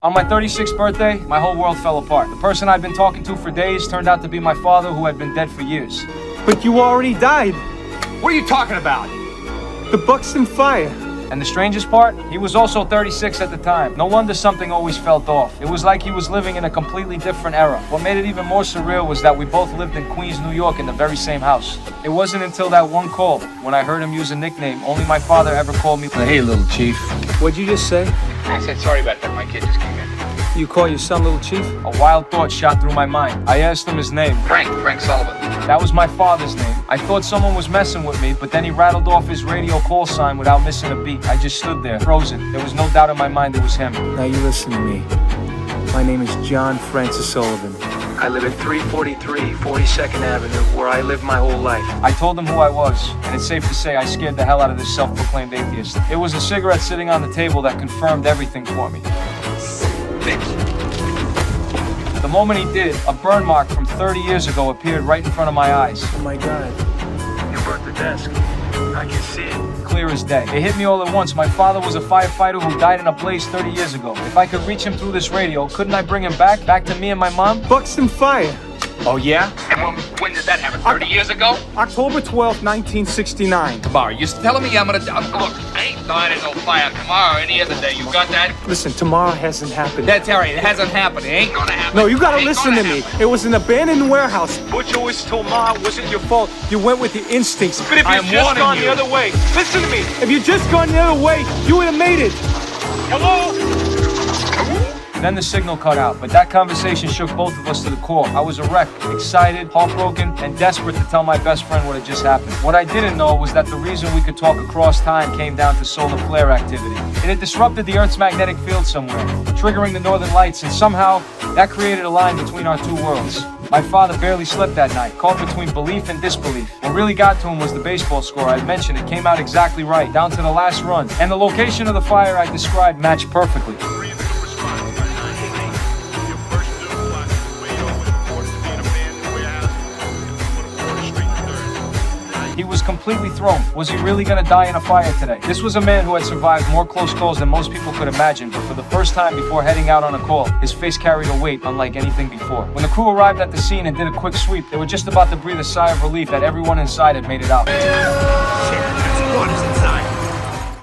On my 36th birthday, my whole world fell apart. The person I'd been talking to for days turned out to be my father, who had been dead for years. But you already died. What are you talking about? The Buxton fire. And the strangest part, he was also 36 at the time. No wonder something always felt off. It was like he was living in a completely different era. What made it even more surreal was that we both lived in Queens, New York in the very same house. It wasn't until that one call, when I heard him use a nickname only my father ever called me. Hey, little chief. What'd you just say? I said sorry about that. My kid just came in. You call your son Little Chief? A wild thought shot through my mind. I asked him his name. Frank Sullivan. That was my father's name. I thought someone was messing with me, but then he rattled off his radio call sign without missing a beat. I just stood there, frozen. There was no doubt in my mind it was him. Now you listen to me. My name is John Francis Sullivan. I live at 343 42nd Avenue, where I lived my whole life. I told him who I was, and it's safe to say I scared the hell out of this self-proclaimed atheist. It was a cigarette sitting on the table that confirmed everything for me. The moment he did, a burn mark from 30 years ago appeared right in front of my eyes. Oh my God. You burnt the desk. I can see it. Clear as day. It hit me all at once. My father was a firefighter who died in a blaze 30 years ago. If I could reach him through this radio, couldn't I bring him back? Back to me and my mom? Buxton fire. Oh, yeah? And when did that happen? 30 years ago? October 12th, 1969. Tomorrow. You're telling me I'm gonna die? Look, I ain't dying in no fire tomorrow or any other day. You got that? Listen, tomorrow hasn't happened. That's all right. It hasn't happened. It ain't gonna happen. No, you gotta Ain't listen to gonna me. happen. It was an abandoned warehouse. Butch always told Ma it wasn't your fault. You went with your instincts. But if I you'd am just warning gone you. the other way, listen to me. If you'd just gone the other way, you would have made it. Hello? Then the signal cut out, but that conversation shook both of us to the core. I was a wreck, excited, heartbroken, and desperate to tell my best friend what had just happened. What I didn't know was that the reason we could talk across time came down to solar flare activity. It had disrupted the Earth's magnetic field somewhere, triggering the northern lights, and somehow that created a line between our two worlds. My father barely slept that night, caught between belief and disbelief. What really got to him was the baseball score I'd mentioned. It came out exactly right, down to the last run. And the location of the fire I described matched perfectly. He was completely thrown. Was he really gonna die in a fire today? This was a man who had survived more close calls than most people could imagine, but for the first time before heading out on a call, his face carried a weight unlike anything before. When the crew arrived at the scene and did a quick sweep, they were just about to breathe a sigh of relief that everyone inside had made it out.